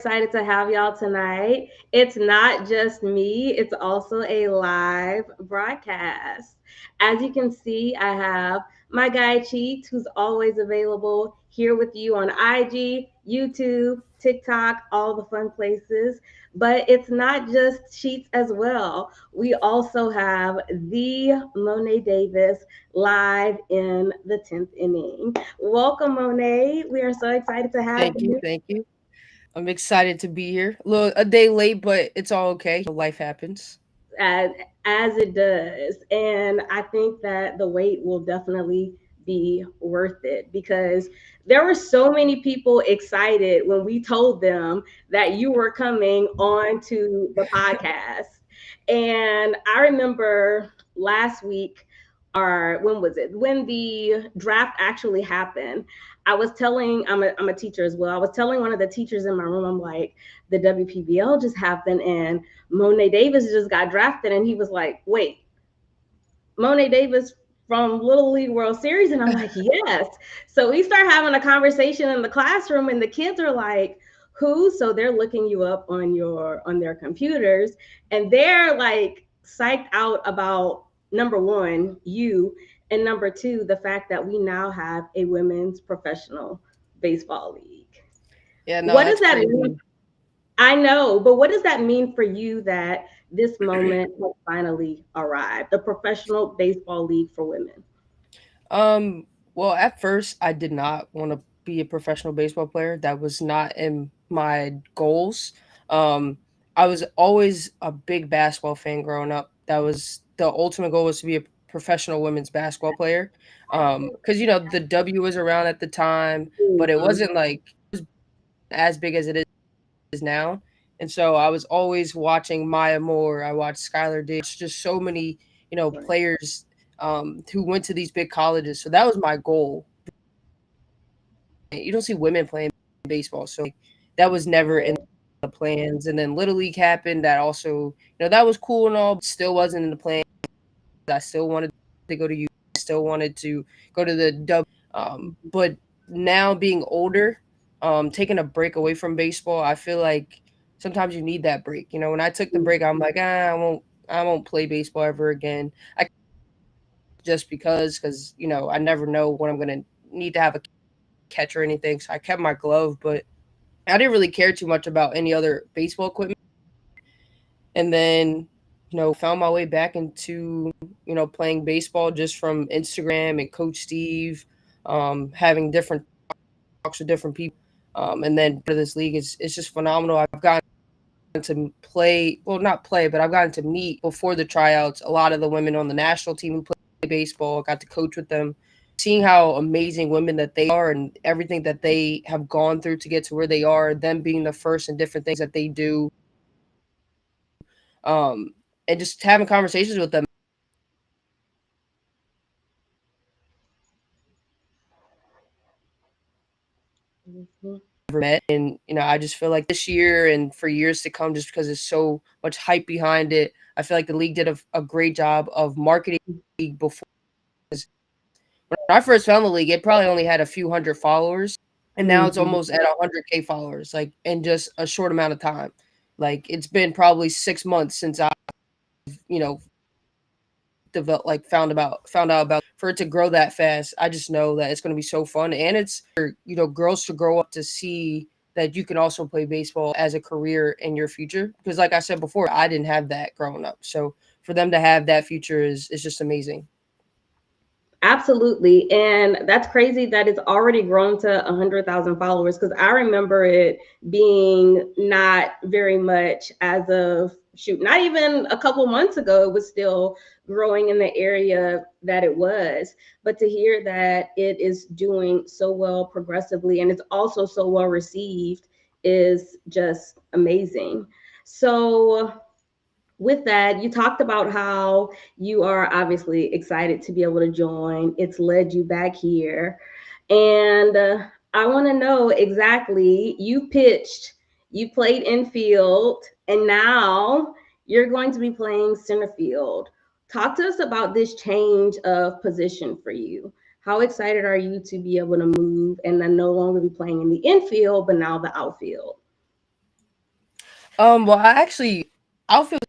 Excited to have y'all tonight. It's not just me, it's also a live broadcast. As you can see, I have my guy Cheats, who's always available here with you on IG, YouTube, TikTok, all the fun places. But it's not just Cheats as well. We also have the Monet Davis live in the 10th inning. Welcome, Monet. We are so excited to have Thank you, you. thank you. I'm excited to be here. A day late, but it's all okay. Life happens. as as it does. And I think that the wait will definitely be worth it because there were so many people excited when we told them that you were coming on to the podcast. And I remember last week, or when was it? When the draft actually happened, I was telling, I'm a teacher as well. I was telling one of the teachers in my room, I'm like, the WPBL just happened and Monet Davis just got drafted, and he was like, "Wait, Monet Davis from Little League World Series?" And I'm like, "Yes." So we start having a conversation in the classroom, and the kids are like, "Who?" So they're looking you up on their computers, and they're like psyched out about number one, you, and number two, the fact that we now have a women's professional baseball league. Yeah, no, What does that's that mean? crazy. I know, but what does that mean for you that this moment has finally arrived? The Professional Baseball League for Women. Um, well, at first I did not want to be a professional baseball player. That was not in my goals. Um, I was always a big basketball fan growing up. That was the ultimate goal, was to be a professional women's basketball player. Because the W was around at the time, but it Mhm. wasn't like as big as it is now. And so I was always watching Maya Moore. I watched Skylar Diggs, just so many, Right. players who went to these big colleges. So that was my goal. You don't see women playing baseball, so that was never in Right. the plans. And then Little League happened. That also, that was cool and all, but still wasn't in the plans. I still wanted to go to U. Still wanted to go to the W. But now being older, taking a break away from baseball, I feel like sometimes you need that break. When I took the break, I'm like, I won't play baseball ever again. I just because I never know when I'm gonna need to have a catch or anything. So I kept my glove, but I didn't really care too much about any other baseball equipment. And then found my way back into playing baseball just from Instagram and Coach Steve, having different talks with different people, and then for this league is it's just phenomenal. I've gotten to play, well, not play, but I've gotten to meet before the tryouts a lot of the women on the national team who play baseball. Got to coach with them, seeing how amazing women that they are and everything that they have gone through to get to where they are, them being the first and different things that they do, um, and just having conversations with them. Mhm. Never met, and I just feel like this year and for years to come, just because there's so much hype behind it, I feel like the league did a great job of marketing before. When I first found the league, it probably only had a few hundred followers, and now it's Mhm. almost at 100K followers, like in just a short amount of time. Like it's been probably 6 months since I, you know, developed, like found out about for it to grow that fast. I just know that it's going to be so fun, and it's for girls to grow up to see that you can also play baseball as a career in your future. Because, like I said before, I didn't have that growing up, so for them to have that future is just amazing. Absolutely. And that's crazy that it's already grown to 100,000 followers because I remember it being not very much as of shoot, not even a couple months ago. It was still growing in the area that it was. But to hear that it is doing so well progressively and it's also so well received is just amazing. So, with that, you talked about how you are obviously excited to be able to join. It's led you back here. And I want to know exactly you pitched, you played infield, and now you're going to be playing center field. Talk to us about this change of position for you. How excited are you to be able to move and then no longer be playing in the infield, but now the outfield? Well, outfield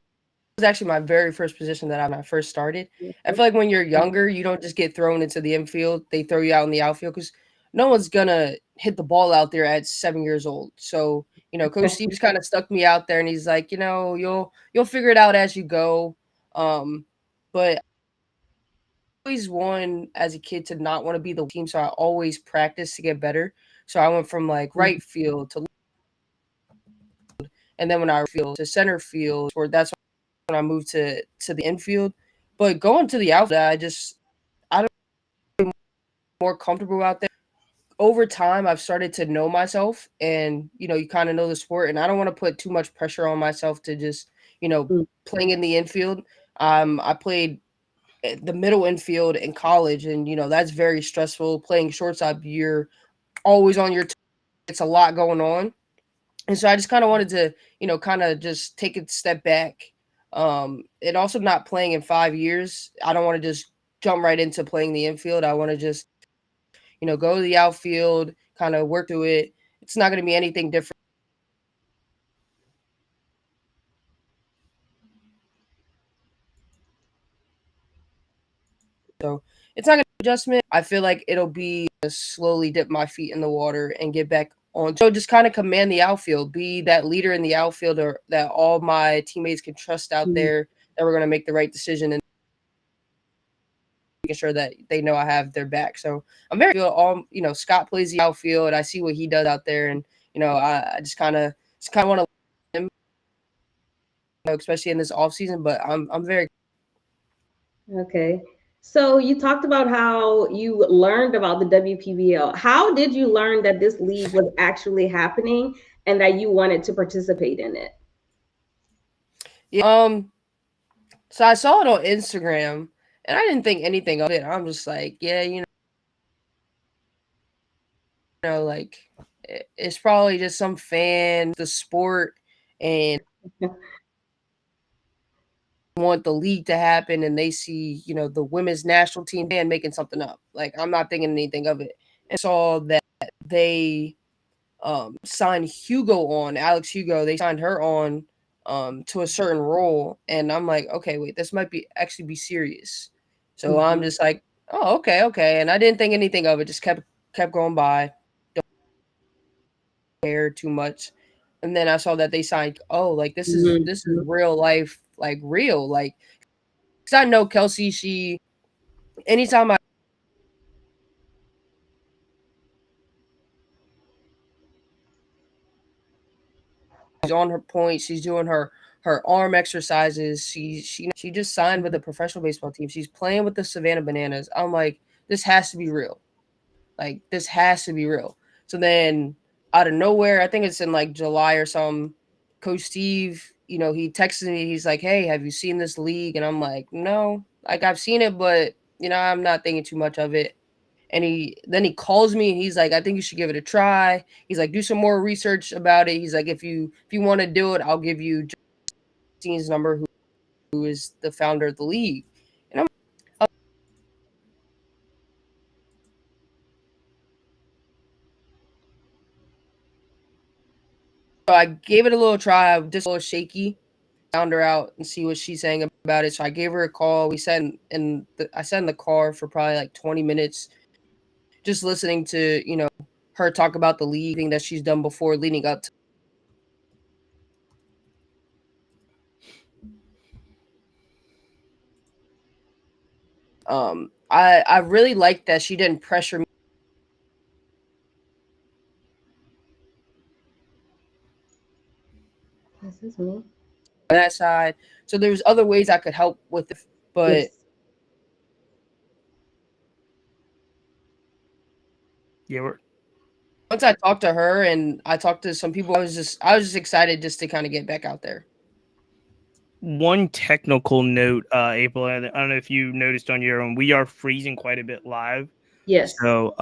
was actually my very first position that when I first started. I feel like when you're younger, you don't just get thrown into the infield; they throw you out in the outfield because no one's gonna hit the ball out there at 7 years old. So Coach Steve's kind of stuck me out there, and he's like, you'll figure it out as you go. But always one as a kid to not want to be the team, so I always practiced to get better. So I went from like right field to, and then when I field to center field, or that's when I moved to the infield. But going to the outfield, I don't more comfortable out there. Over time, I've started to know myself, and you kind of know the sport, and I don't want to put too much pressure on myself to just playing in the infield. I played the middle infield in college, and that's very stressful. Playing shortstop, you're always on your. It's a lot going on, and so I just kind of wanted to, kind of just take a step back. And also not playing in 5 years. I don't want to just jump right into playing the infield. I want to just, go to the outfield, kind of work through it. It's not going to be anything different. So it's not going to be adjustment. I feel like it'll be slowly dip my feet in the water and get back on. So just kind of command the outfield, be that leader in the outfield, or that all my teammates can trust out there that we're going to make the right decision and making sure that they know I have their back. So I'm very good. Scott plays the outfield. I see what he does out there, and I just kind of want to him, especially in this off season. But I'm very Okay. So you talked about how you learned about the WPBL. How did you learn that this league was actually happening and that you wanted to participate in it? Yeah. So I saw it on Instagram, and I didn't think anything of it. I'm just like, yeah, like it's probably just some fan the sport and want the league to happen, and they see the women's national team and making something up. Like I'm not thinking anything of it, and saw that they signed Alex Hugo. They signed her on to a certain role, and I'm like, okay, wait, this might be actually be serious. So I'm just like, oh, okay, and I didn't think anything of it. Just kept going by. Don't care too much. And then I saw that they signed. Oh, like this is real life, like real, like. Cause I know Kelsey. Anytime she's on her point, she's doing her arm exercises. She just signed with a professional baseball team. She's playing with the Savannah Bananas. I'm like, this has to be real. Like this has to be real. So then out of nowhere, I think it's in like July or something, Coach Steve, he texted me, he's like, hey, have you seen this league? And I'm like, no, like I've seen it, but I'm not thinking too much of it. And he calls me and he's like, I think you should give it a try. He's like, do some more research about it. He's like, if you want to do it, I'll give you Justine's number, who is the founder of the league. And so I gave it a little try. I'm just a little shaky. Found her out and see what she's saying about it. So I gave her a call. We sat I sat in the car for probably like 20 minutes, just listening to her talk about the league thing that she's done before leading up to. I really liked that she didn't pressure me. This is me. On that side. So there's other ways I could help with it, but Yes. Yeah, once I talked to her and I talked to some people, I was just excited just to kind of get back out there. one technical note, April, I don't know if you noticed on your own, we are freezing quite a bit live. Yes. So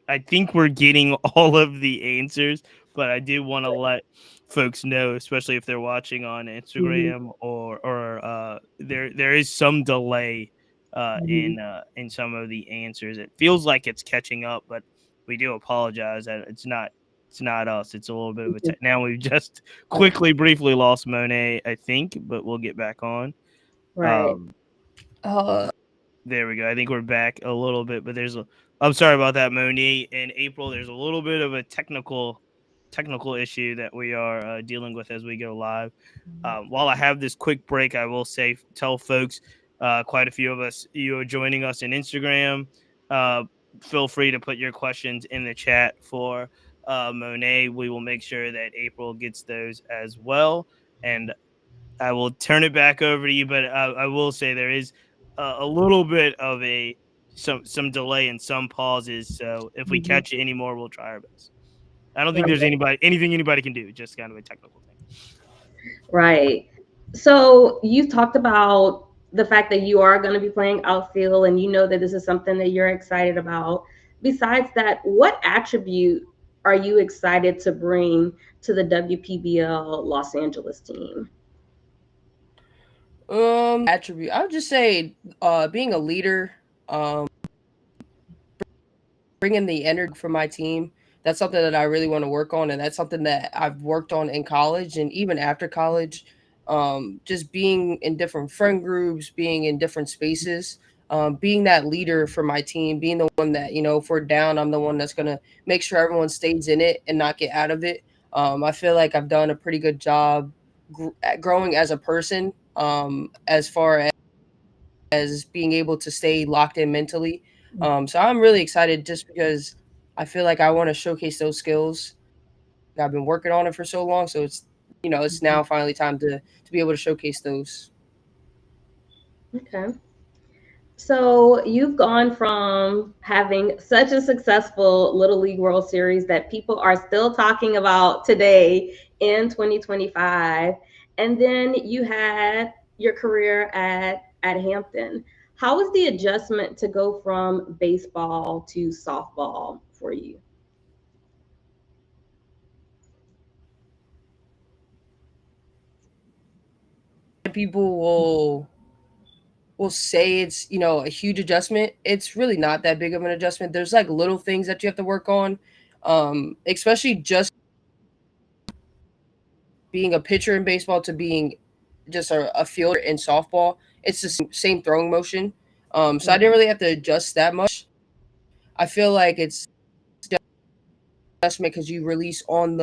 I think we're getting all of the answers, but I did want to let folks know, especially if they're watching on Instagram or there is some delay in some of the answers. It feels like it's catching up, but we do apologize that it's not it's not us. It's a little bit of a now we've just briefly lost Monet, I think, but we'll get back on. Right. There we go. I think we're back a little bit, but I'm sorry about that, Monet and April. There's a little bit of a technical issue that we are dealing with as we go live. While I have this quick break, I will tell folks, quite a few of us, you are joining us in Instagram. Feel free to put your questions in the chat for Monet. We will make sure that April gets those as well. And I will turn it back over to you, but I will say there is a little bit of some delay and some pauses. So if we catch it anymore, we'll try our best. I don't think there's anything anybody can do. Just kind of a technical thing. Right. So you talked about the fact that you are going to be playing outfield, and you know that this is something that you're excited about. Besides that, what attribute are you excited to bring to the WPBL Los Angeles team? Attribute, I would just say being a leader, bringing the energy for my team. That's something that I really want to work on, and that's something that I've worked on in college and even after college. Just being in different friend groups, being in different spaces, being that leader for my team, being the one that, if we're down, I'm the one that's going to make sure everyone stays in it and not get out of it. I feel like I've done a pretty good job at growing as a person, as far as being able to stay locked in mentally. So I'm really excited just because I feel like I want to showcase those skills. I've been working on it for so long, so it's now finally time to be able to showcase those. Okay. So you've gone from having such a successful Little League World Series that people are still talking about today in 2025, and then you had your career at Hampton. How was the adjustment to go from baseball to softball for you? People will say it's a huge adjustment. It's really not that big of an adjustment. There's like little things that you have to work on, especially just being a pitcher in baseball to being just a fielder in softball. It's the same throwing motion, so I didn't really have to adjust that much. I feel like it's adjustment because you release when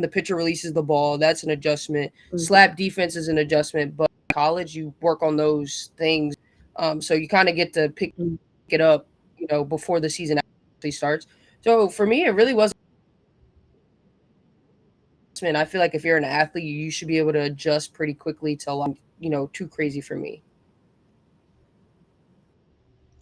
the pitcher releases the ball. That's an adjustment. Slap defense is an adjustment, but in college you work on those things, so you kind of get to pick it up, before the season actually starts. So for me, it really wasn't. I feel like if you're an athlete, you should be able to adjust pretty quickly to too crazy for me.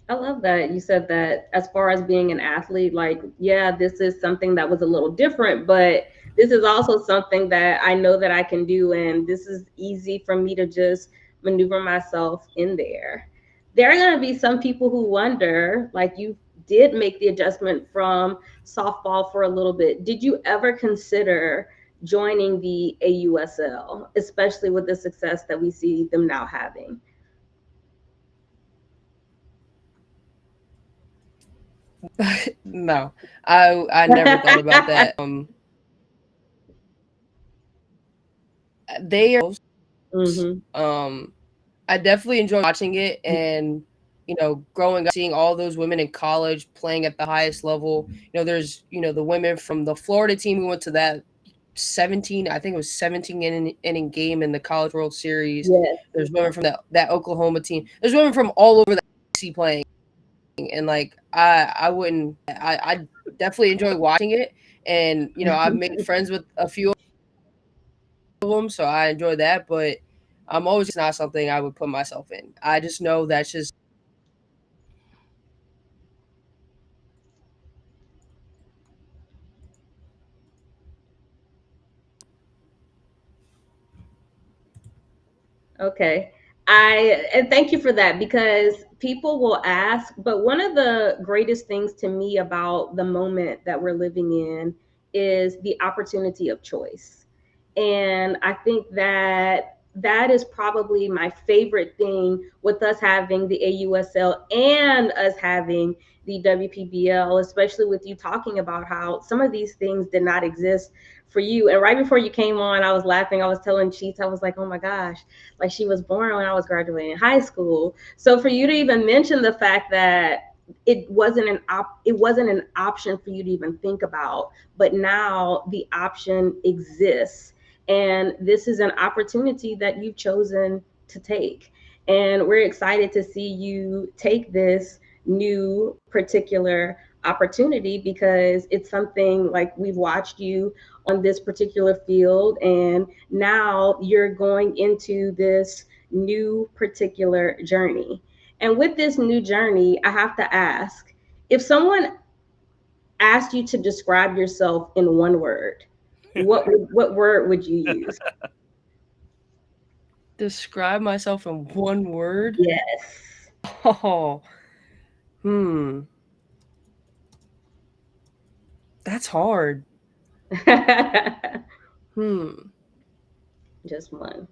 I love that you said that. As far as being an athlete, this is something that was a little different, but this is also something that I know that I can do, and this is easy for me to just maneuver myself in there. There are going to be some people who wonder, you did make the adjustment from softball for a little bit. Did you ever consider joining the AUSL, especially with the success that we see them now having? No, I never thought about that. They are. I definitely enjoy watching it, and growing up, seeing all those women in college playing at the highest level. There's the women from the Florida team who went to that 17 inning game in the College World Series. Yes. There's women from that Oklahoma team. There's women from all over the SEC playing, and I definitely enjoy watching it, and I've made friends with a few of them, so I enjoy that, but I'm always not something I would put myself in. I just know that's just Okay. And thank you for that, because people will ask, but one of the greatest things to me about the moment that we're living in is the opportunity of choice. And I think that that is probably my favorite thing with us having the AUSL and us having the WPBL, especially with you talking about how some of these things did not exist for you. And right before you came on, I was laughing. I was telling Cheats, I was like, oh my gosh, like she was born when I was graduating high school. So for you to even mention the fact that it wasn't an option for you to even think about, but now the option exists, and this is an opportunity that you've chosen to take, and we're excited to see you take this new particular opportunity, because it's something like we've watched you on this particular field, and now you're going into this new particular journey. And with this new journey, I have to ask, if someone asked you to describe yourself in one word, what word would you use? Describe myself in one word? Yes. Oh, that's hard. Just one.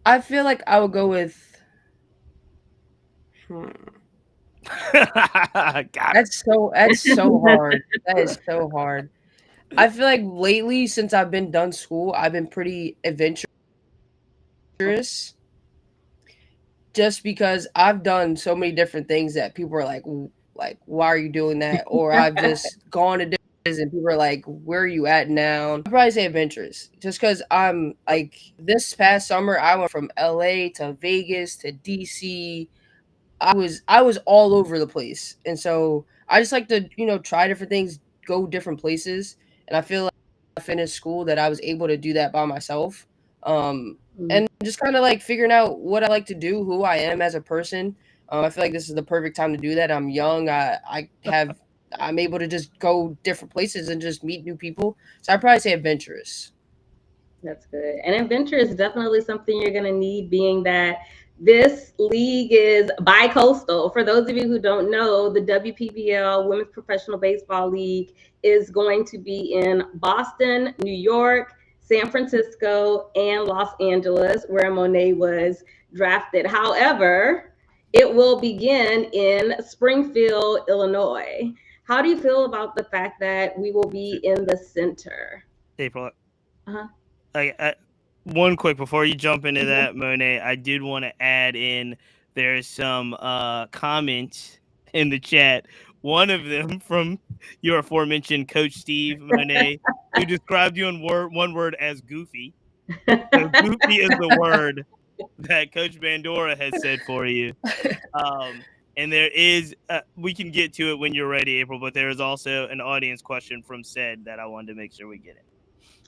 I feel like I would go with. That's so hard. That is so hard. I feel like lately, since I've been done school, I've been pretty adventurous. Just because I've done so many different things that people are like, why are you doing that? Or I've just gone to different places and people are like, where are you at now? I'd probably say adventurous. Just because I'm like, this past summer, I went from LA to Vegas to DC. I was all over the place. And so I just like to, try different things, go different places. And I feel like I finished school that I was able to do that by myself. And just kind of like figuring out what I like to do, who I am as a person. I feel like this is the perfect time to do that. I'm young. I'm able to just go different places and just meet new people. So I'd probably say adventurous. That's good. And adventure is definitely something you're going to need, being that this league is bi-coastal. For those of you who don't know, the WPBL, Women's Professional Baseball League, is going to be in Boston, New York, San Francisco, and Los Angeles, where Monet was drafted. However, it will begin in Springfield, Illinois. How do you feel about the fact that we will be in the center? April. Uh-huh. One quick before you jump into that, Monet, I did want to add in, there's some comments in the chat. One of them from your aforementioned Coach Steve, Monet, who described you in one word as goofy. So goofy is the word that Coach Bandora has said for you. And there is, we can get to it when you're ready, April, but there is also an audience question from Said that I wanted to make sure we get it.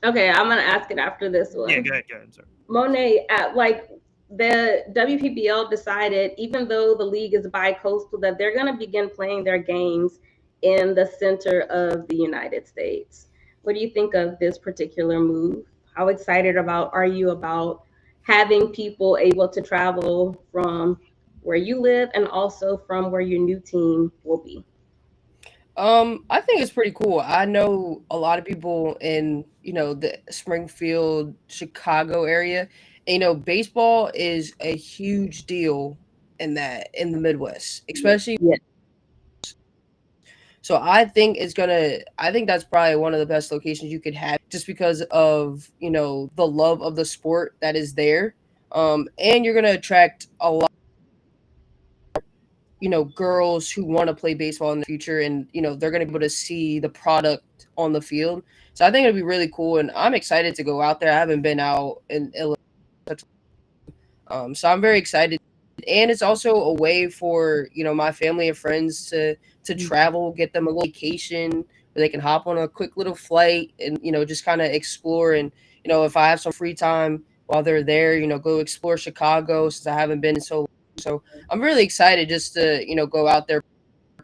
Okay, I'm gonna ask it after this one. Yeah, go ahead, I'm sorry. Monet, like the WPBL decided, even though the league is bi-coastal, that they're gonna begin playing their games in the center of the United States. What do you think of this particular move? How excited are you about having people able to travel from where you live and also from where your new team will be? I think it's pretty cool. I know a lot of people in, the Springfield, Chicago area. And, baseball is a huge deal in the Midwest, especially. Yeah. So I think that's probably one of the best locations you could have, just because of, the love of the sport that is there. And you're gonna attract a lot, girls who want to play baseball in the future, and they're going to be able to see the product on the field. So I think it'd be really cool, and I'm excited to go out there. I haven't been out in Illinois, so I'm very excited. And it's also a way for my family and friends to travel, get them a little vacation where they can hop on a quick little flight and just kind of explore. And if I have some free time while they're there, go explore Chicago, since I haven't been in so long. So I'm really excited just to, go out there,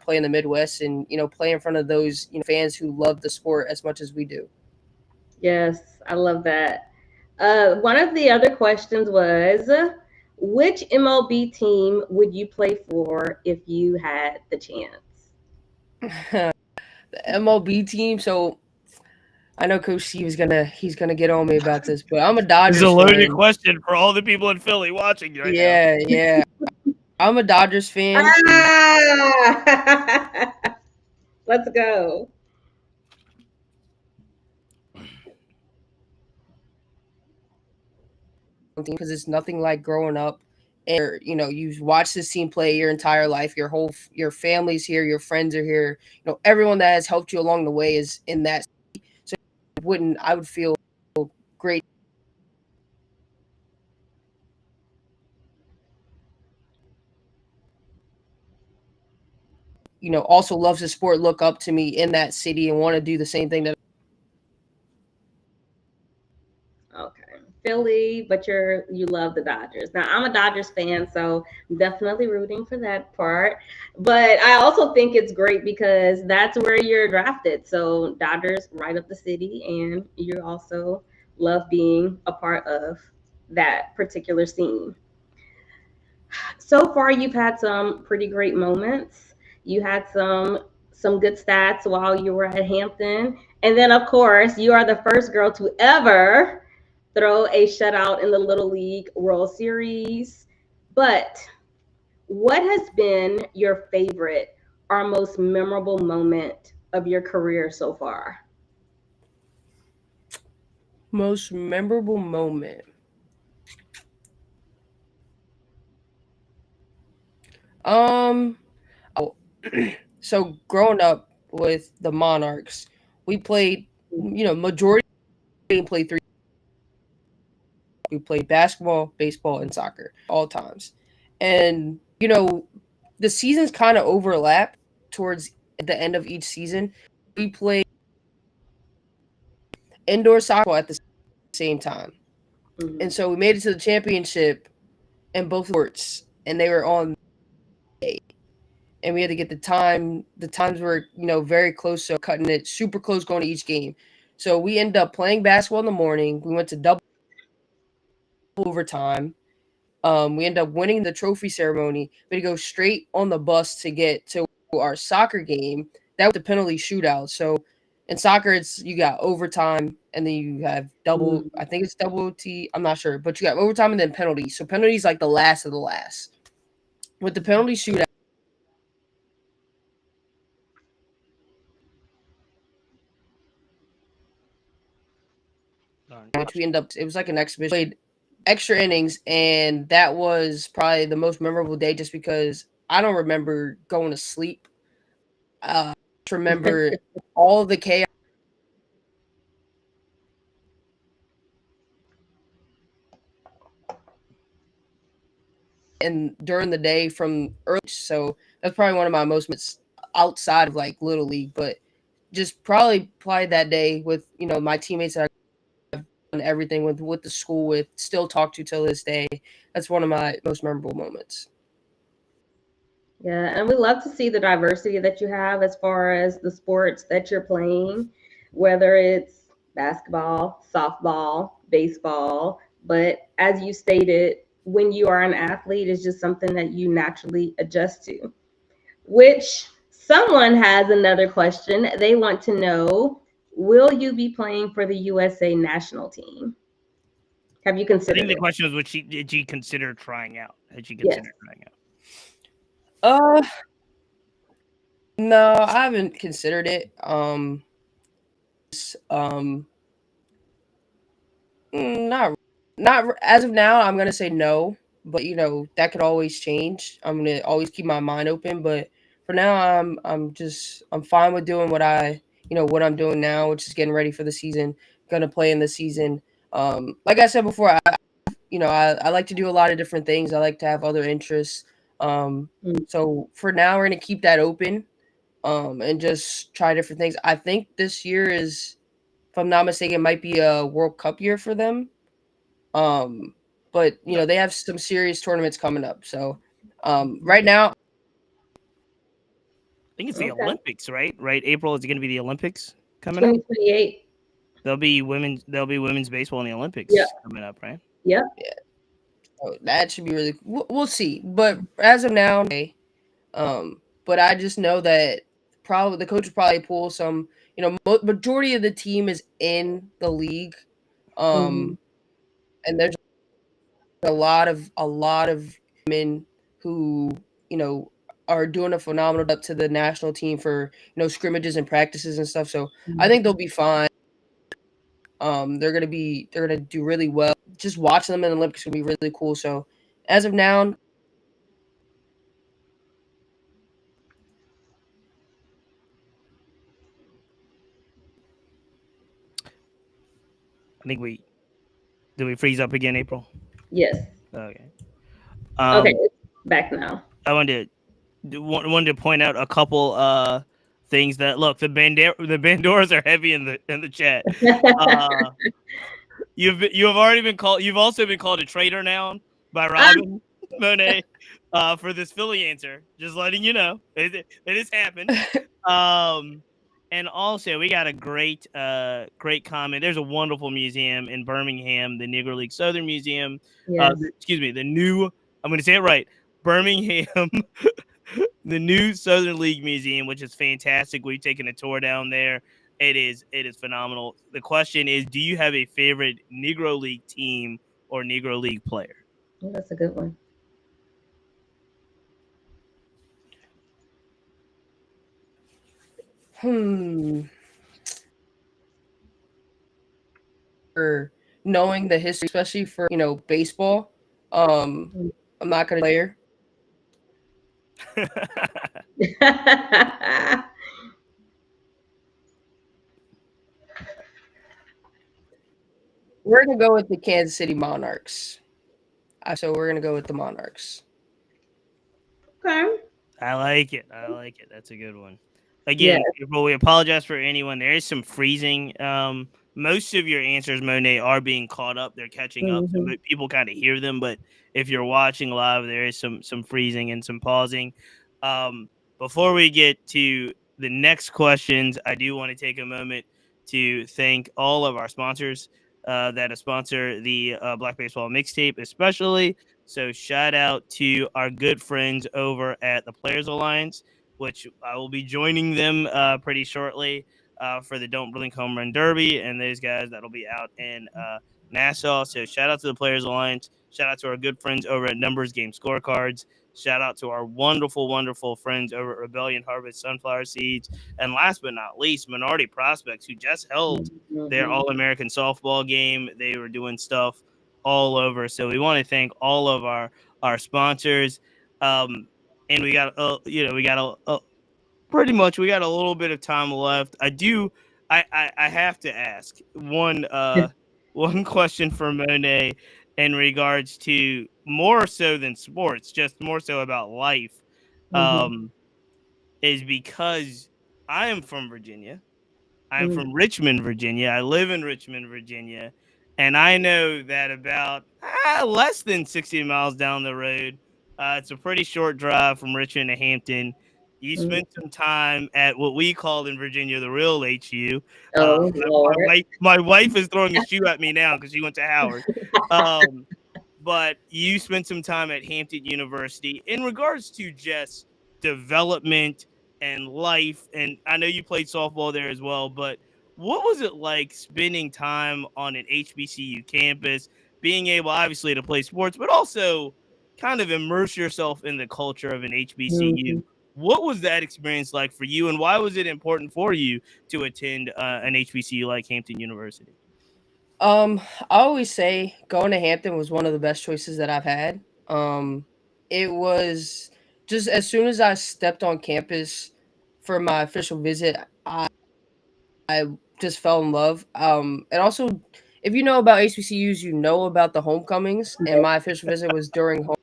play in the Midwest, and, play in front of those fans who love the sport as much as we do. Yes, I love that. One of the other questions was, which MLB team would you play for if you had the chance? The MLB team. So I know Coach C he's gonna get on me about this, but I'm a This is a Dodgers loaded fan. question for all the people in Philly watching right now. Yeah. I'm a Dodgers fan. Ah! Let's go. Because it's nothing like growing up and you watch this team play your entire life. Your family's here, your friends are here. Everyone that has helped you along the way is in that. So I would feel great. Also loves the sport, look up to me in that city and want to do the same thing that. Okay. Philly, but you love the Dodgers. Now I'm a Dodgers fan, so I'm definitely rooting for that part. But I also think it's great because that's where you're drafted. So Dodgers right up the city, and you also love being a part of that particular scene. So far you've had some pretty great moments. You had some good stats while you were at Hampton. And then of course, you are the first girl to ever throw a shutout in the Little League World Series. But what has been your favorite or most memorable moment of your career so far? Most memorable moment. Um, oh, so growing up with the Monarchs, we played, majority played three. We played basketball, baseball, and soccer all times. And, the seasons kind of overlap towards the end of each season. We played indoor soccer at the same time. Mhm. And so we made it to the championship in both sports, and they were on day. And we had to get the times were, very close, so cutting it super close going to each game. So we ended up playing basketball in the morning. We went to double overtime. We ended up winning the trophy ceremony. We had to go straight on the bus to get to our soccer game. That was the penalty shootout. So in soccer, you got overtime and then you have double. Mhm. I think it's double T. I'm not sure, but you got overtime and then penalty. So penalty is like the last of the last. With the penalty shootout, which we end up, it was like an exhibition. Played extra innings, and that was probably the most memorable day, just because I don't remember going to sleep. I just remember all of the chaos and during the day from early. So that's probably one of my most outside of like Little League, but just probably played that day with my teammates that I've done everything with the school with, still talk to till this day. That's one of my most memorable moments. Yeah, and we love to see the diversity that you have as far as the sports that you're playing, whether it's basketball, softball, baseball. But as you stated, when you are an athlete, it's just something that you naturally adjust to. Which someone has another question. They want to know, will you be playing for the USA national team? Have you I think considered the it? question was, did she consider trying out? Had she Yes. considered trying out? Uh, no, I haven't considered it. Um, not as of now. I'm gonna say no, but that could always change. I'm gonna always keep my mind open, but for now, I'm fine with doing what I'm doing now, which is getting ready for the season. Gonna play in the season. Like I said before, I like to do a lot of different things. I like to have other interests. Mm. So for now, we're gonna keep that open. And just try different things. I think this year is, if I'm not mistaken, might be a World Cup year for them. Um, but No, I they have some serious tournaments coming up. So right now, think it's the Okay. Olympics, right? Right, April is going to be the Olympics coming up. 2028. There'll be women's baseball in the Yep. Olympics coming up, right? Yep. that should be really. We'll see. But as of now, okay. But I just know that probably the coach will probably pull some majority of the team is in the league, Mhm. and there's a lot of women who you know are doing a phenomenal up to the national team for scrimmages and practices and stuff. So I think they'll be fine. They're gonna do really well. Just watching them in the Olympics will be really cool. So as of now, I think did we freeze up again, April? Yes. Okay. Okay. Back now. I wanted to point out a couple things that look the Bandoras are heavy in the chat. You have already been called. You've also been called a traitor now by Robin Monet for this Philly answer. Just letting you know, it has happened. And also we got a great comment. There's a wonderful museum in Birmingham, the Negro League Southern Museum. Yes. Excuse me, the new. I'm going to say it right. Birmingham, the new Southern League Museum, which is fantastic. We've taken a tour down there. It is phenomenal. The question is, do you have a favorite Negro League team or Negro League player? Oh, that's a good one. For knowing the history, especially for baseball, I'm not gonna player. We're gonna go with the Kansas City Monarchs. So we're gonna go with the Monarchs. Okay. I like it. That's a good one. Again, April, we apologize for anyone. There is some freezing. Most of your answers, Monet, are being caught up. They're catching up. So people kind of hear them, but if you're watching live, there is some freezing and some pausing. Before we get to the next questions, I do want to take a moment to thank all of our sponsors that sponsor the Black Baseball Mixtape, especially. So shout out to our good friends over at the Players Alliance, which I will be joining them pretty shortly for the Don't Blink Home Run Derby, and those guys that'll be out in Nassau. So shout out to the Players Alliance. Shout out to our good friends over at Numbers Game Scorecards. Shout out to our wonderful, wonderful friends over at Rebellion Harvest Sunflower Seeds. And last but not least, Minority Prospects, who just held their All-American softball game. They were doing stuff all over. So we want to thank all of our sponsors. And we got, pretty much we got a little bit of time left. I have to ask one question for Monet in regards to more so than sports, just more so about life, is because I am from Virginia. I'm from Richmond, Virginia. I live in Richmond, Virginia. And I know that about less than 60 miles down the road, it's a pretty short drive from Richmond to Hampton. You spent some time at what we called in Virginia the real HU. My wife is throwing a shoe at me now because she went to Howard. But you spent some time at Hampton University. In regards to just development and life, and I know you played softball there as well, but what was it like spending time on an HBCU campus, being able obviously to play sports, but also kind of immerse yourself in the culture of an HBCU? What was that experience like for you, and why was it important for you to attend an HBCU like Hampton University? I always say going to Hampton was one of the best choices that I've had. It was just as soon as I stepped on campus for my official visit, I just fell in love. And also, if you know about HBCUs, you know about the homecomings, and my official visit was during home.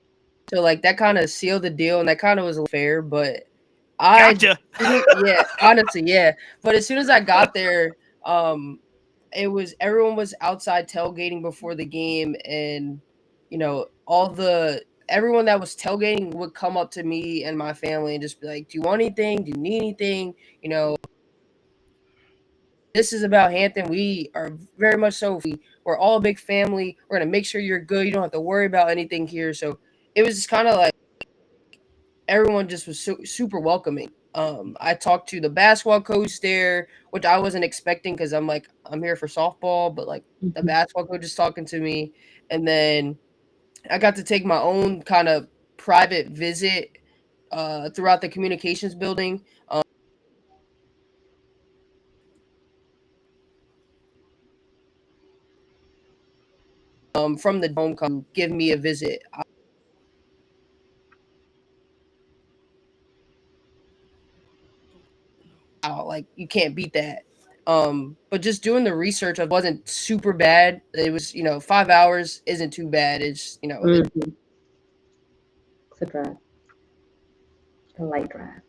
So like that kind of sealed the deal, and that kind of was fair. But Gotcha. Yeah, honestly, yeah. But as soon as I got there, it was everyone was outside tailgating before the game, and everyone that was tailgating would come up to me and my family and just be like, "Do you want anything? Do you need anything?" This is about Hampton. We are very much so. We're all a big family. We're gonna make sure you're good. You don't have to worry about anything here. So it was just kind of like everyone just was super welcoming. I talked to the basketball coach there, which I wasn't expecting because I'm like, I'm here for softball, but like the Mhm. basketball coach is talking to me. And then I got to take my own kind of private visit throughout the communications building. From the homecoming, give me a visit. Like you can't beat that. But just doing the research wasn't super bad. It was, 5 hours isn't too bad. It's, Mhm. It's a drive, a light drive.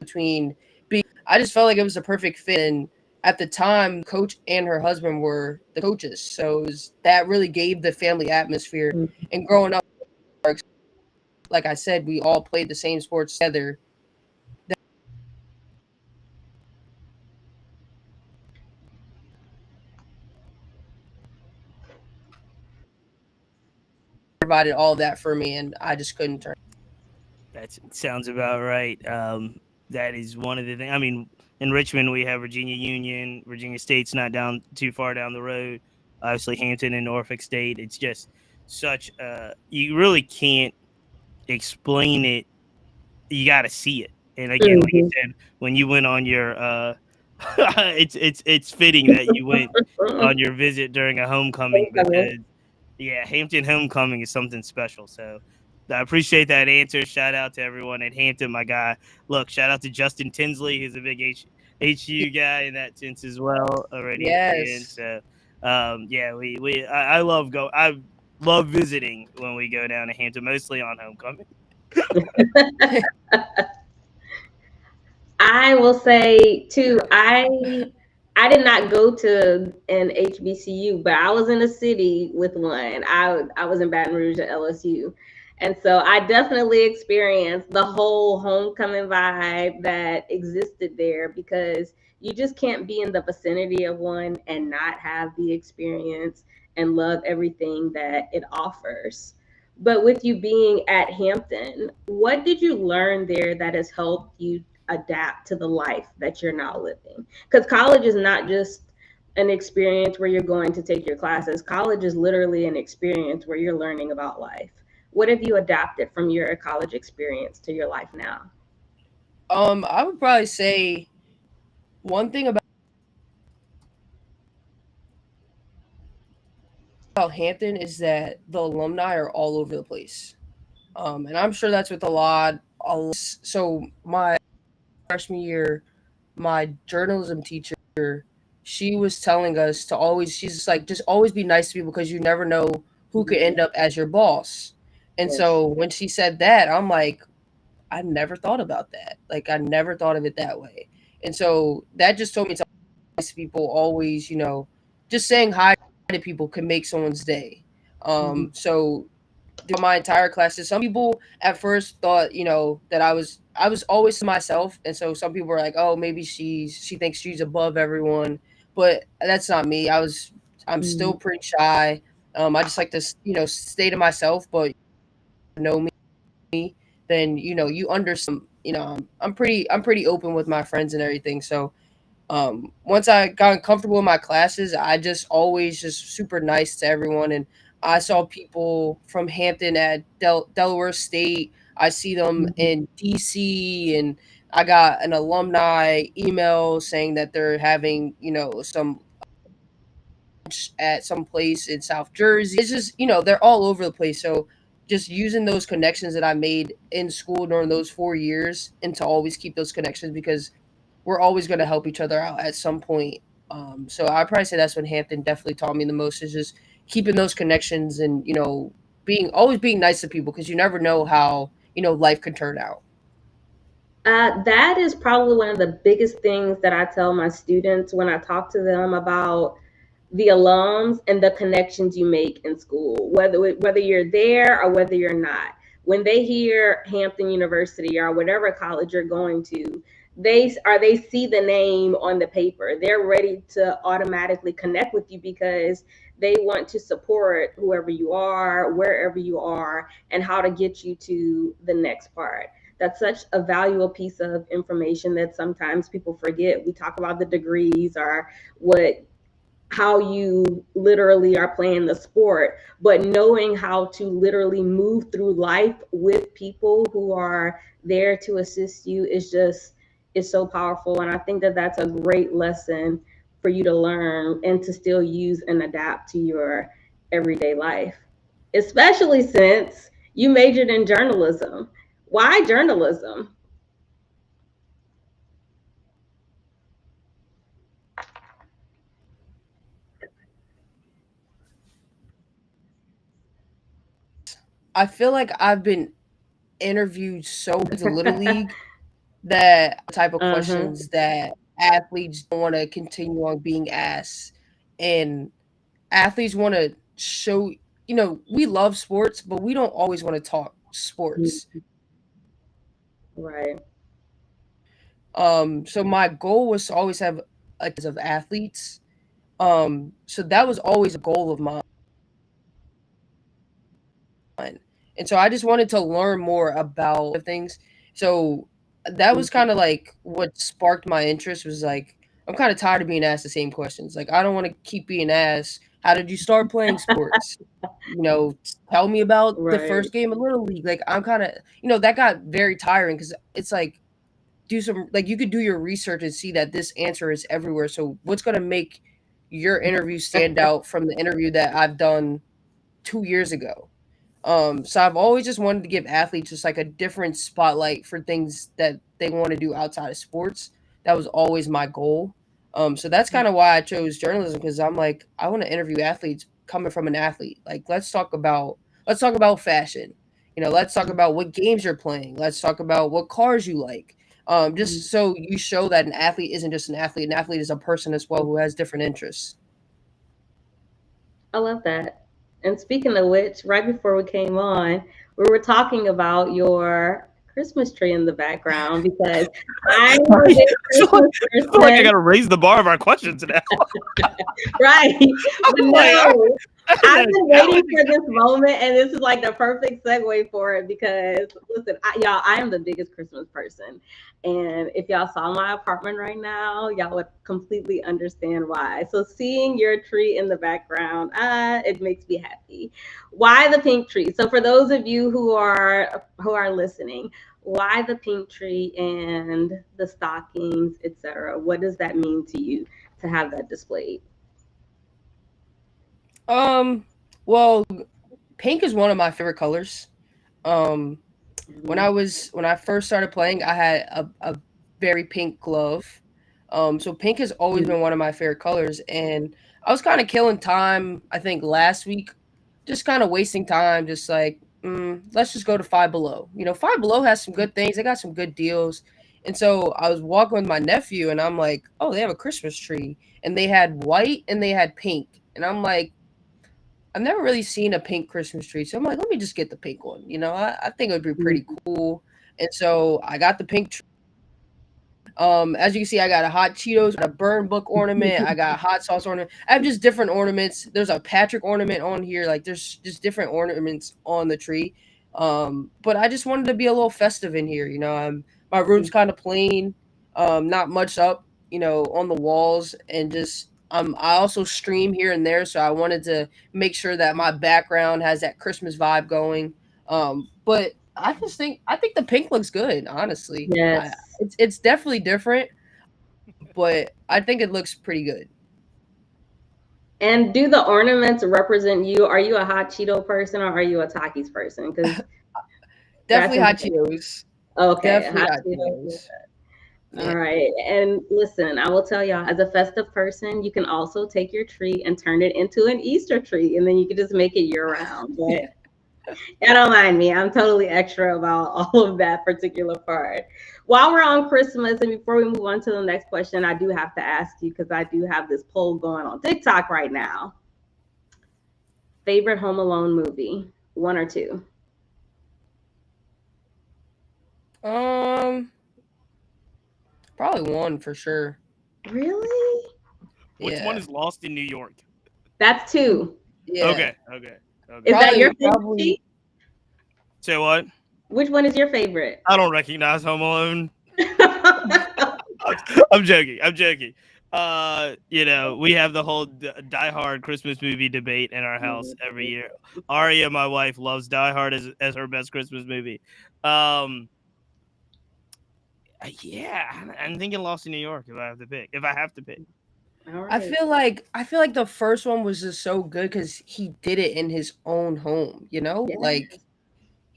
between being, I just felt like it was a perfect fit. And at the time, coach and her husband were the coaches. So that really gave the family atmosphere. Mhm. And growing up, like I said, we all played the same sports together. Provided all that for me, and I just couldn't turn. That sounds about right. That is one of the things. I mean, in Richmond, we have Virginia Union. Virginia State's not down too far down the road. Obviously, Hampton and Norfolk State. It's just such. You really can't explain it. You got to see it. And again, like you Mhm. said, when you went on your, it's fitting that you went on your visit during a homecoming Homecoming. because yeah, Hampton homecoming is something special. So I appreciate that answer. Shout out to everyone at Hampton, my guy. Look, shout out to Justin Tinsley, who's a big HU guy in that sense as well, a radio fan. Yes. So yeah, I love I love visiting when we go down to Hampton, mostly on homecoming. I will say too, I did not go to an HBCU, but I was in a city with one. I was in Baton Rouge at LSU. And so I definitely experienced the whole homecoming vibe that existed there because you just can't be in the vicinity of one and not have the experience and love everything that it offers. But with you being at Hampton, what did you learn there that has helped you adapt to the life that you're now living? Because college is not just an experience where you're going to take your classes. College is literally an experience where you're learning about life. What have you adapted from your college experience to your life now? I would probably say one thing about Hampton is that the alumni are all over the place. And I'm sure that's with a lot. So my freshman year, my journalism teacher, she was telling us to always, she's just like, just always be nice to people because you never know who could end up as your boss. And Yes. so when she said that, I'm like, I never thought about that. Like I never thought of it that way. And so that just told me to nice to people always, just saying hi to people can make someone's day. Mhm. So throughout my entire classes, some people at first thought, that I was always to myself, and so some people were like, oh, maybe she thinks she's above everyone, but that's not me. I'm still Mhm. pretty shy. I just like to stay to myself, but know me, then you understand. I'm pretty open with my friends and everything. So once I got comfortable in my classes, I just always just super nice to everyone. And I saw people from Hampton at Delaware State. I see them Mhm. in DC, and I got an alumni email saying that they're having, some at some place in South Jersey. It's just, they're all over the place. So just using those connections that I made in school during those 4 years and to always keep those connections because we're always going to help each other out at some point. So I probably say that's what Hampton definitely taught me the most is just keeping those connections and being nice to people because you never know how life could turn out. That is probably one of the biggest things that I tell my students when I talk to them about the alums and the connections you make in school, whether you're there or whether you're not. When they hear Hampton University or whatever college you're going to, they see the name on the paper. They're ready to automatically connect with you because they want to support whoever you are, wherever you are, and how to get you to the next part. that's such a valuable piece of information that sometimes people forget. We talk about the degrees or how you literally are playing the sport, but knowing how to literally move through life with people who are there to assist you is so powerful. And I think that that's a great lesson for you to learn and to still use and adapt to your everyday life, especially since you majored in journalism. Why journalism? I feel like I've been interviewed so much in Little League that type of Uh-huh. questions that athletes don't want to continue on being asked. And athletes want to show, we love sports, but we don't always want to talk sports. Right. So my goal was to always have a of athletes. So that was always a goal of mine. And so I just wanted to learn more about things. So that was kind of like what sparked my interest was like, I'm kind of tired of being asked the same questions. Like, I don't want to keep being asked, how did you start playing sports? Tell me about the Right. first game of Little League. Like, I'm kind of, that got very tiring because it's like, you could do your research and see that this answer is everywhere. So what's going to make your interview stand out from the interview that I've done 2 years ago? So I've always just wanted to give athletes just like a different spotlight for things that they want to do outside of sports. That was always my goal. So that's kind of why I chose journalism, because I'm like, I want to interview athletes coming from an athlete. Like, let's talk about fashion. Let's talk about what games you're playing. Let's talk about what cars you like. Just so you show that an athlete isn't just an athlete. An athlete is a person as well who has different interests. I love that. And speaking of which, right before we came on, we were talking about your Christmas tree in the background because I'm a I big feel like, Christmas I feel like I person. gotta raise the bar of our questions now. Right. But I'm like, no, I've been that waiting was for this moment, and this is like the perfect segue for it because, listen, y'all, I am the biggest Christmas person. And if y'all saw my apartment right now, y'all would completely understand why. So, seeing your tree in the background, it makes me happy. Why the pink tree? So, for those of you who are listening, why the pink tree and the stockings, etc.? What does that mean to you to have that displayed? Um, well, pink is one of my favorite colors. Um, Mhm. when I first started playing, I had a very pink glove. So pink has always been one of my favorite colors, and I was kind of killing time. I think last week, just kind of wasting time, just like let's just go to Five Below. Five Below has some good things. They got some good deals, and so I was walking with my nephew, and I'm like, oh, they have a Christmas tree, and they had white and they had pink, and I'm like, I've never really seen a pink Christmas tree, so I'm like, let me just get the pink one. I think it would be pretty cool, and so I got the pink tree. As you can see, I got a hot Cheetos, a burn book ornament, I got a hot sauce ornament. I have just different ornaments. There's a Patrick ornament on here. Like, there's just different ornaments on the tree. But I just wanted to be a little festive in here. My room's kind of plain, not much up, on the walls, and just I also stream here and there, so I wanted to make sure that my background has that Christmas vibe going. But I think the pink looks good, honestly. Yes. It's definitely different, but I think it looks pretty good. And do the ornaments represent you? Are you a hot Cheeto person or are you a Takis person? Because that's Definitely hot important. Cheetos. Okay, Definitely hot hot Cheetos. Cheetos. Yeah. All right. And listen, I will tell y'all, as a festive person, you can also take your tree and turn it into an Easter tree, and then you can just make it year round. But yeah, don't mind me. I'm totally extra about all of that particular part. While we're on Christmas, and before we move on to the next question, I do have to ask you because I do have this poll going on TikTok right now. Favorite Home Alone movie, one or two? Um, Probably one for sure. Really? Which one Yeah. is Lost in New York? That's two. Yeah. Okay. Is that your Probably favorite? probably Say what? Which one is your favorite? I don't recognize Home Alone. I'm joking. I'm joking. We have the whole Die Hard Christmas movie debate in our house every year. Aria, my wife, loves Die Hard as her best Christmas movie. Yeah, I'm thinking Lost in New York if I have to pick. All I right. feel like the first one was just so good because he did it in his own home, you know? Yes. Like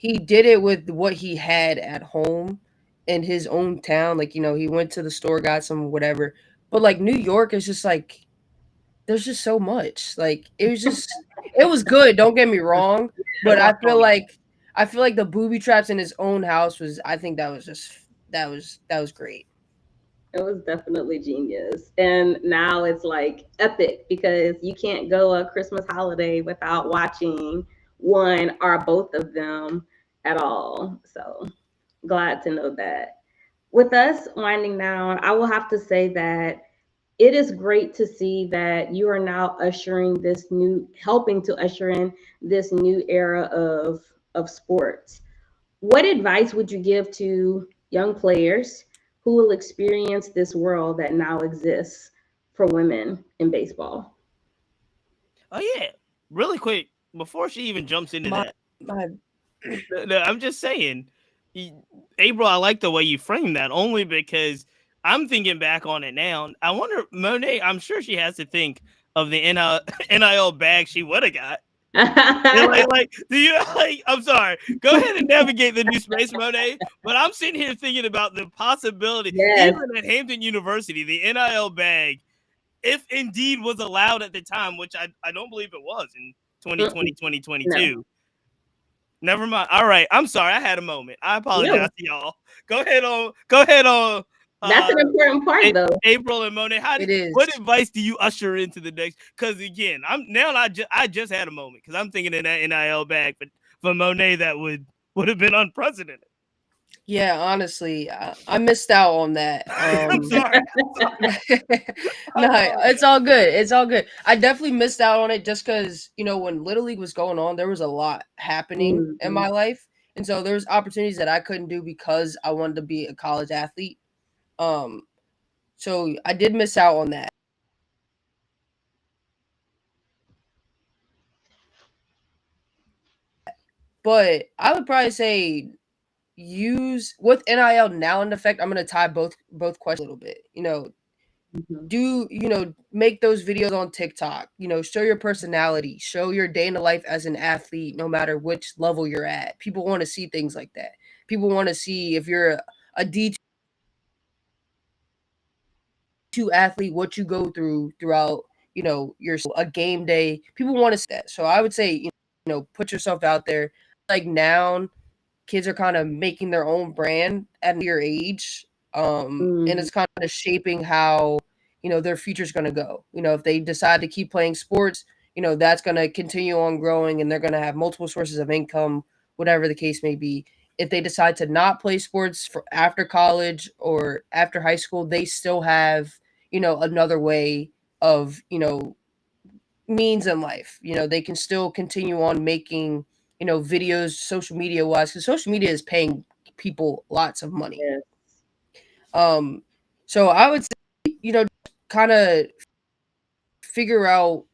he did it with what he had at home in his own town. Like, he went to the store, got some whatever. But like New York is just like there's just so much. Like it was good, don't get me wrong. A But lot going on. I feel like the booby traps in his own house I think that was great. It was definitely genius. And now it's like epic because you can't go a Christmas holiday without watching one or both of them at all. So glad to know that. With us winding down, I will have to say that it is great to see that you are now helping to usher in this new era of sports. What advice would you give to young players who will experience this world that now exists for women in baseball? Oh yeah, really quick before she even jumps into My that. my No, I'm just saying, April. I like the way you frame that only because I'm thinking back on it now. I wonder, Monet. I'm sure she has to think of the NIL bag she would have got. Do you like? I'm sorry. Go ahead and navigate the new space, Monet. But I'm sitting here thinking about the possibility, Yes. even at Hampton University, the NIL bag, if indeed was allowed at the time, which I don't believe it was in 2020, Mm-mm. 2022. No. Never mind. All right. I'm sorry. I had a moment. I apologize No. to y'all. Go ahead on. Go ahead on. That's Uh, an important part though. April and Monet. it is. What advice do you usher into the next? Because again, I just had a moment because I'm thinking in that NIL bag for Monet that would have been unprecedented. Yeah, honestly, I missed out on that. I'm sorry. No, it's all good. It's all good. I definitely missed out on it just because when Little League was going on, there was a lot happening in Mhm. my life, and so there's opportunities that I couldn't do because I wanted to be a college athlete. Um, so I did miss out on that. But I would probably say use with NIL now in effect. I'm gonna tie both questions a little bit. Mhm. Make those videos on TikTok, show your personality, show your day in the life as an athlete, no matter which level you're at. People want to see things like that. People want to see if you're a D2 athlete, what you go throughout, your a game day. People want to see that. So I would say, put yourself out there. Like now, kids are kind of making their own brand at your age. And Mhm. it's kind of shaping how their future's going to go. If they decide to keep playing sports, that's going to continue on growing, and they're going to have multiple sources of income, whatever the case may be. If they decide to not play sports for after college or after high school, they still have another way of means in life. They can still continue on making videos social media wise, because social media is paying people lots of money. Yes. um so I would say kind of figure out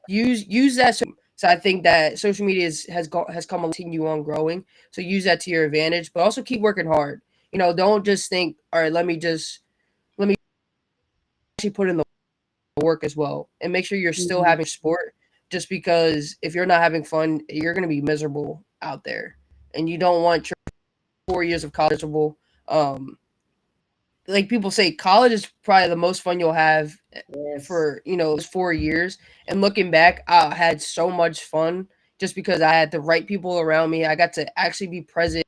use that. So I think that social media has come continue on growing, so use that to your advantage, but also keep working hard. Don't just think, all right, let me actually put in the work as well, and make sure you're still Mhm. having sport. Just because if you're not having fun, you're going to be miserable out there, and you don't want your 4 years of college miserable. Like people say, college is probably the most fun you'll have Yes. for those 4 years. And looking back, I had so much fun just because I had the right people around me. I got to actually be present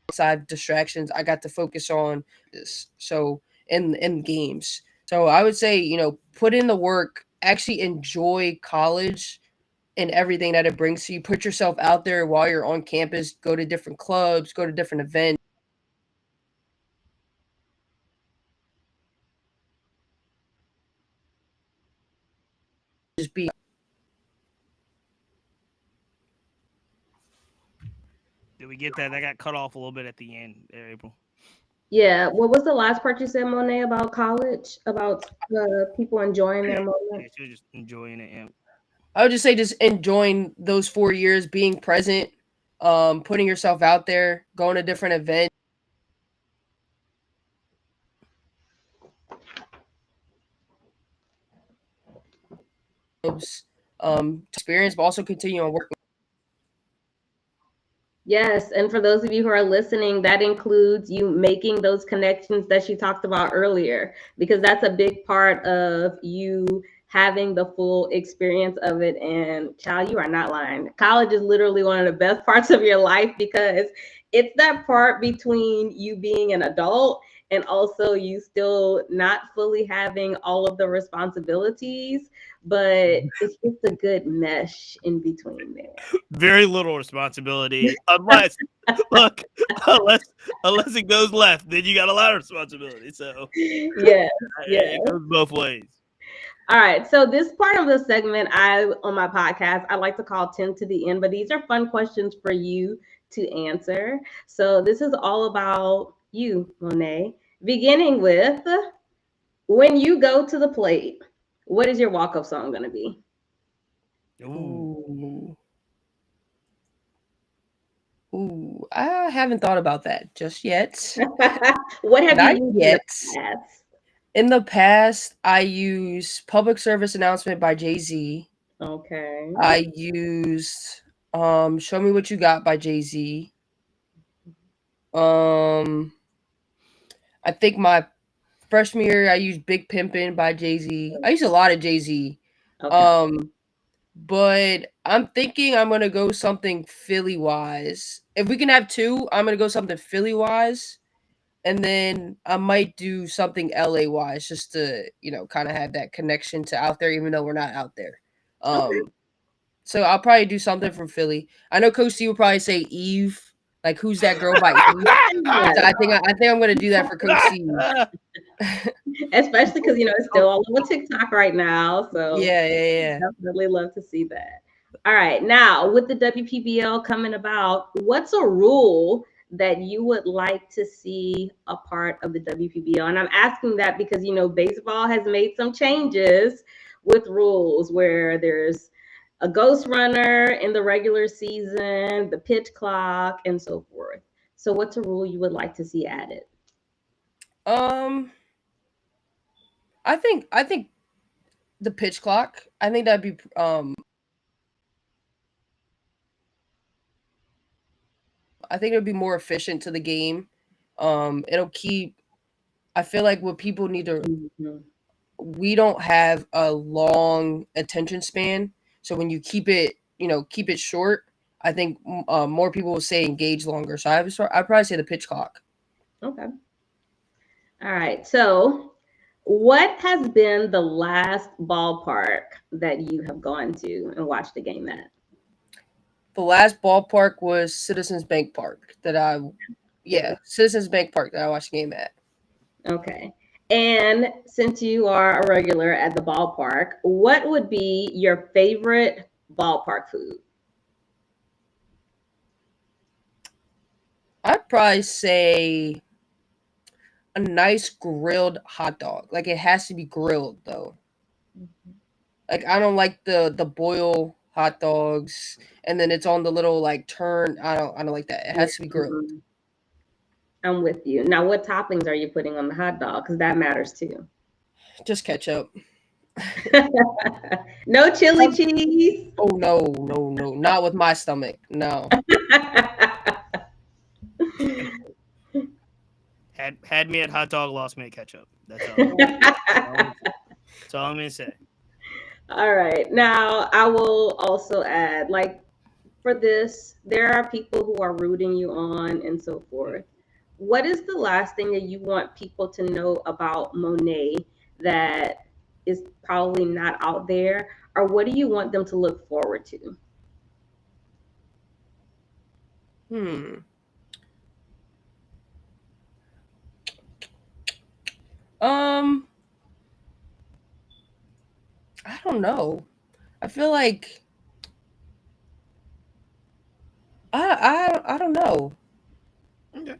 outside distractions. I got to focus on this. So in games. So I would say, put in the work, actually enjoy college and everything that it brings to you. Put yourself out there while you're on campus. Go to different clubs. Go to different events. Just be. Did we get that? That got cut off a little bit at the end there, April. Yeah. What was the last part you said, Monet, about college? About the people enjoying their Yeah, moment? she was just enjoying it. Yeah. I would just say just enjoying those 4 years, being present, putting yourself out there, going to different events. Experience, but also continue on working. Yes, and for those of you who are listening, that includes you making those connections that she talked about earlier, because that's a big part of you having the full experience of it. And child, you are not lying. College is literally one of the best parts of your life because it's that part between you being an adult and also you still not fully having all of the responsibilities, but it's just a good mesh in between there. Very little responsibility, unless look, unless it goes left, then you got a lot of responsibility. So Yes, yes. it goes both ways. All right. So this part of the segment on my podcast, I like to call 10 to the end, but these are fun questions for you to answer. So this is all about you, Monet. Beginning with when you go to the plate, what is your walk-up song gonna be? Ooh. Ooh, I haven't thought about that just yet. What have Not you used yet. in the past? In the past, I use Public Service Announcement by Jay-Z. Okay. I used Show Me What You Got by Jay-Z. I think my freshman year I used Big Pimpin' by Jay-Z. I used a lot of Jay-Z. Okay. But I'm thinking I'm gonna go something Philly wise. If we can have two, I'm gonna go something Philly wise. And then I might do something LA wise just to, kind of have that connection to out there, even though we're not out there. So I'll probably do something from Philly. I know Coach C would probably say Eve, like Who's That Girl by Eve. So I think I'm gonna do that for Coach C. Especially because it's still all over TikTok right now. So yeah. Definitely love to see that. All right, now with the WPBL coming about, what's a rule that you would like to see a part of the WPBL? And I'm asking that because baseball has made some changes with rules where there's a ghost runner in the regular season, the pitch clock, and so forth. So what's a rule you would like to see added? I think the pitch clock. I think that'd be I think it would be more efficient to the game. It'll keep. I feel like what people need to. Mm-hmm. We don't have a long attention span, so when you keep it, keep it short, I think more people will stay engaged longer. So I'd probably say the pitch clock. Okay. All right. So, what has been the last ballpark that you have gone to and watched the game at? The last ballpark was Citizens Bank Park Citizens Bank Park that I watched the game at. Okay. And since you are a regular at the ballpark, what would be your favorite ballpark food? I'd probably say a nice grilled hot dog. Like it has to be grilled though. Mm-hmm. Like I don't like the boil hot dogs and then it's on the little like turn. I don't like that. It has to be grilled. I'm with you. Now, what toppings are you putting on the hot dog? Because that matters too. Just ketchup. No chili cheese. Oh no, not with my stomach. No. Had me at hot dog, lost me at ketchup. That's all I'm gonna say. All right. Now I will also add, like, for this, there are people who are rooting you on and so forth. What is the last thing that you want people to know about Monet that is probably not out there, or what do you want them to look forward to? Hmm. Um, I don't know. I feel like I don't know. Okay.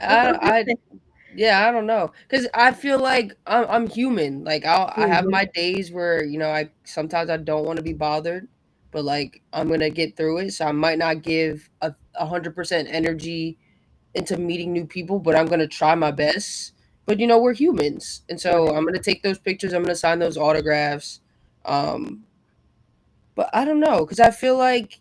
I yeah, I don't know, cause I feel like I'm human. Like I have Mhm. my days where I sometimes I don't want to be bothered, but like I'm gonna get through it. So I might not give 100% energy into meeting new people, but I'm gonna try my best. But we're humans, and so Right. I'm gonna take those pictures. I'm gonna sign those autographs. Um, but I don't know, cause I feel like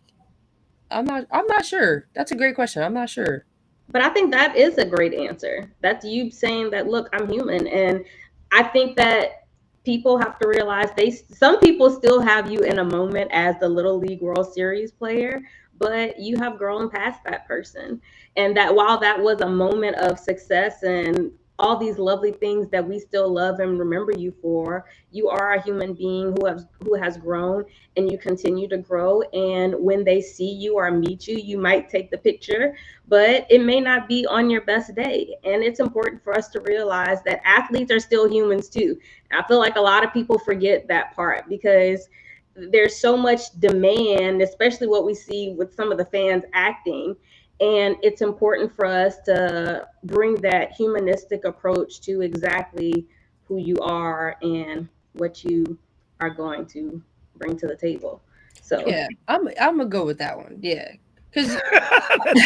I'm not sure. That's a great question. I'm not sure. But I think that is a great answer. That's you saying that, look, I'm human. And I think that people have to realize some people still have you in a moment as the Little League World Series player, but you have grown past that person. And that while that was a moment of success and all these lovely things that we still love and remember you for, you are a human being who has grown, and you continue to grow. And when they see you or meet you, you might take the picture, but it may not be on your best day. And it's important for us to realize that athletes are still humans too. I feel like a lot of people forget that part because there's so much demand, especially what we see with some of the fans acting. And it's important for us to bring that humanistic approach to exactly who you are and what you are going to bring to the table. So Yeah, I'm gonna go with that one. Yeah, because That's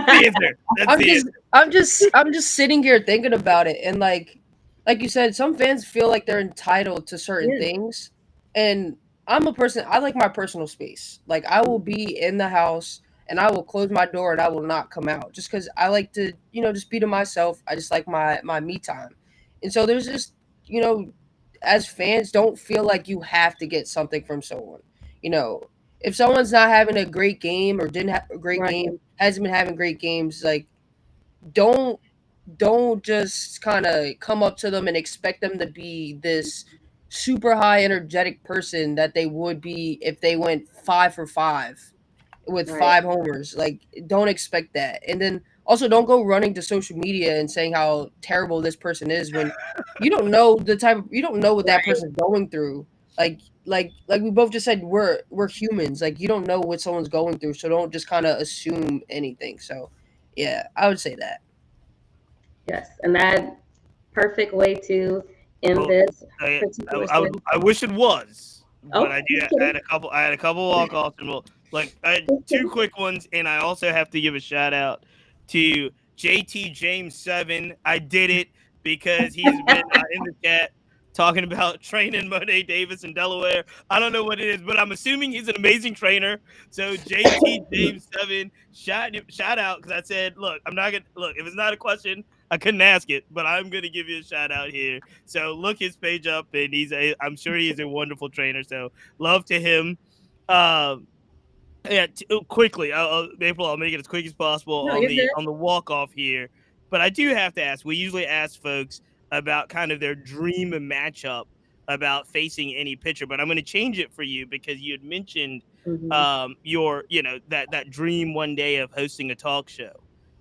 the answer. That's I'm the just answer. I'm just sitting here thinking about it, and like you said, some fans feel like they're entitled to certain yeah. things, and I'm a person. I like my personal space. Like I will be in the house and I will close my door and I will not come out just because I like to just be to myself. I just like my me time, and so there's just you know as fans don't feel like you have to get something from someone. You know, if someone's not having a great game or didn't have a great Right. game, hasn't been having great games, like don't don't just kind of come up to them and expect them to be this super high energetic person that they would be if they went 5 for 5 with Right. 5 homers. Like, don't expect that. And then also don't go running to social media and saying how terrible this person is when you don't know what that Right. person's going through. Like we both just said, we're humans. Like you don't know what someone's going through, so don't just kind of assume anything. So yeah, I would say that. Yes. And that perfect way to end Well, this I, particular I would. segment. I wish it was, but Oh, I do. just I kidding. had a couple. I had a couple walk offs, and I had Just two kidding. quick ones, and I also have to give a shout out to JT James 7. I did it because he's been in the chat talking about training Monet Davis in Delaware. I don't know what it is, but I'm assuming he's an amazing trainer. So JT James 7, shout out, because I said, look, I'm not gonna look if it's not a question. I couldn't ask it, but I'm gonna give you a shout out here. So look his page up, and I'm sure he is a wonderful trainer. So love to him. Um, yeah, quickly, April, I'll make it as quick as possible No, on you're the good. walk off here. But I do have to ask. We usually ask folks about kind of their dream matchup about facing any pitcher, but I'm going to change it for you because you had mentioned Hmm. your that dream one day of hosting a talk show.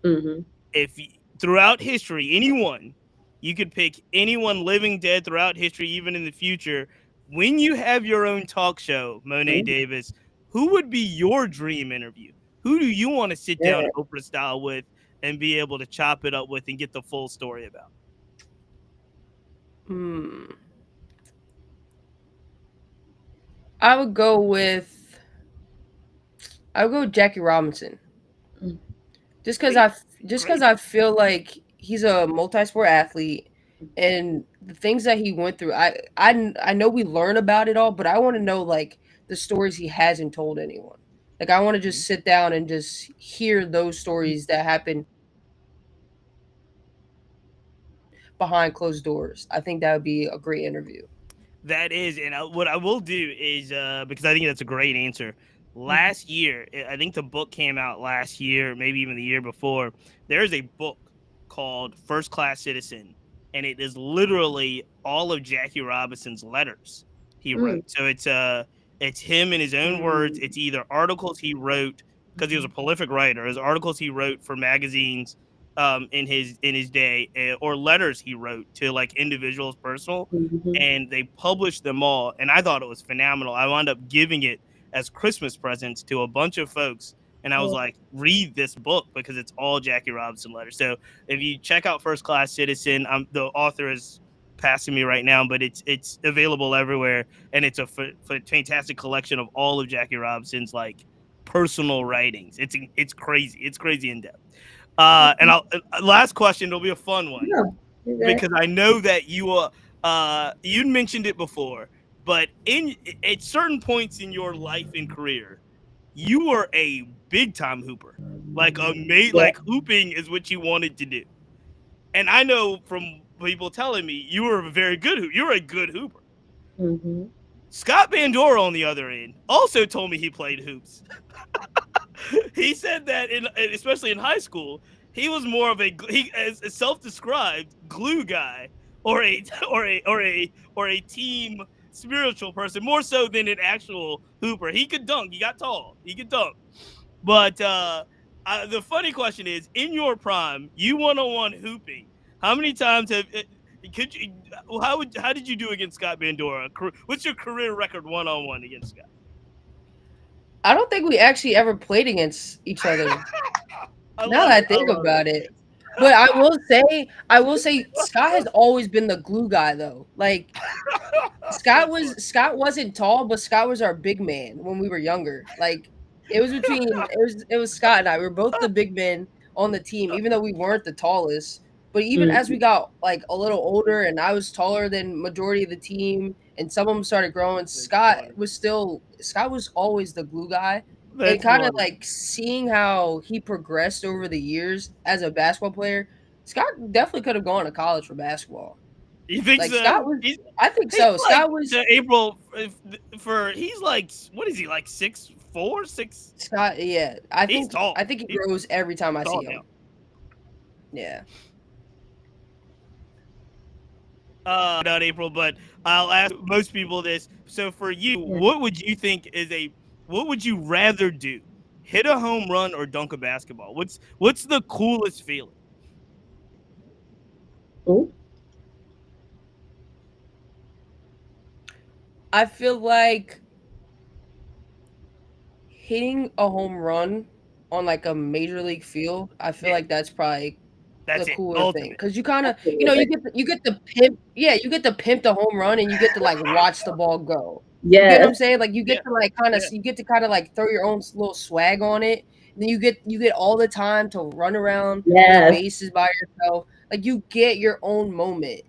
Hmm. If throughout history, anyone, you could pick anyone living, dead, throughout history, even in the future, when you have your own talk show, Monet Davis, who would be your dream interview? Who do you want to sit down Good. Oprah style with and be able to chop it up with and get the full story about? Hmm. I would go with Jackie Robinson. Mm. Just because Great, I just because great. I feel like he's a multi-sport athlete, and the things that he went through. I know we learn about it all, but I want to know like the stories he hasn't told anyone. Like I want to just sit down and just hear those stories that happen behind closed doors. I think that would be a great interview. That is, and what I will do is because I think that's a great answer. Last year, I think the book came out last year, maybe even the year before. There's a book called First Class Citizen, and it is literally all of Jackie Robinson's letters he Mm. wrote. So it's him in his own words. It's either articles he wrote because he was a prolific writer, as articles he wrote for magazines in his day, or letters he wrote to like individuals, personal, Mhm. and they published them all. And I thought it was phenomenal. I wound up giving it as Christmas presents to a bunch of folks. And I was like, read this book because it's all Jackie Robinson letters. So if you check out First Class Citizen, the author is passing me right now, but it's available everywhere, and it's a fantastic collection of all of Jackie Robinson's like personal writings. It's crazy. It's crazy in depth. And I'll last question. It'll be a fun one because I know that you mentioned it before, but at certain points in your life and career, you were a big time hooper. Like like hooping is what you wanted to do. And I know from people telling me you were a very good hooper. You're a good hooper. Mm-hmm. Scott Bandura, on the other end, also told me he played hoops. He said that, especially in high school, he was more of a self-described glue guy, or a team spiritual person, more so than an actual hooper. He could dunk. He got tall. He could dunk. But the funny question is, in your prime, you one-on-one hooping. How many times how did you do against Scott Bandura? What's your career record one-on-one against Scott? I don't think we actually ever played against each other. Now that I think about it. But I will say Scott has always been the glue guy though. Like Scott wasn't tall, but Scott was our big man when we were younger. Like it was Scott and I. We were both the big men on the team, even though we weren't the tallest. But even as we got like a little older and I was taller than majority of the team and some of them started growing, Scott was always the glue guy. And kind of like seeing how he progressed over the years as a basketball player, Scott definitely could have gone to college for basketball. You think Like so? I think so. Scott was April he's like, what is he, like 6'4", 6? Scott, yeah. I He's think tall. I think he grows every time I see him. Now. Yeah. Not April, but I'll ask most people this. So for you, what would you think what would you rather do? Hit a home run or dunk a basketball? What's the coolest feeling? Ooh. I feel like hitting a home run on like a major league field, I feel like that's probably the cooler thing because you kind of you get the pimp, you get to pimp the home run and you get to like watch the ball go. You get what I'm saying? Like you get to like you get to kind of like throw your own little swag on it. And then you get all the time to run around the bases by yourself. Like you get your own moment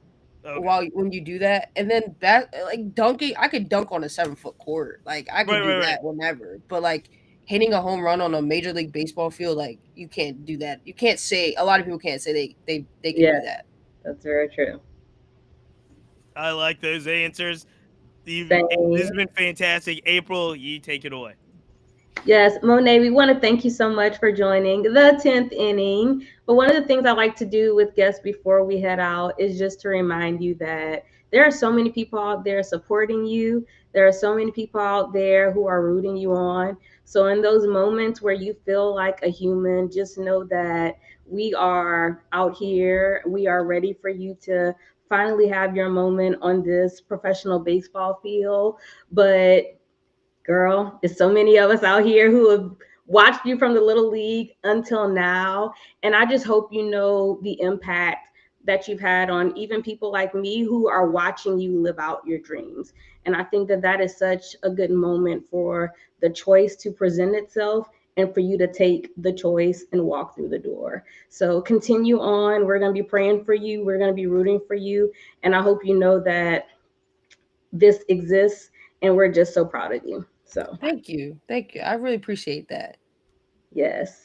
when you do that. And then like dunking, I could dunk on a 7-foot court. Like I could do that whenever. But like hitting a home run on a major league baseball field, like you can't do that. You can't say, a lot of people can't say they can do that. That's very true. I like those answers. This has been fantastic. April, you take it away. Yes, Monet, we want to thank you so much for joining the 10th inning. But one of the things I like to do with guests before we head out is just to remind you that there are so many people out there supporting you. There are so many people out there who are rooting you on. So in those moments where you feel like a human, just know that we are out here. We are ready for you to finally have your moment on this professional baseball field. But girl, there's so many of us out here who have watched you from the little league until now. And I just hope you know the impact that you've had on even people like me who are watching you live out your dreams. And I think that that is such a good moment for the choice to present itself and for you to take the choice and walk through the door. So continue on. We're going to be praying for you. We're going to be rooting for you. And I hope you know that this exists and we're just so proud of you. So thank you. I really appreciate that. Yes.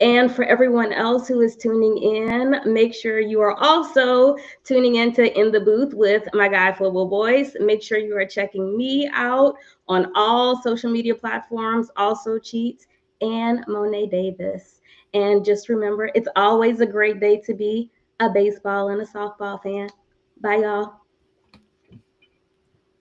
And for everyone else who is tuning in, make sure you are also tuning into In the Booth with my guy Flowable Boys. Make sure you are checking me out on all social media platforms, also Cheats and Monet Davis. And just remember, it's always a great day to be a baseball and a softball fan. Bye, y'all.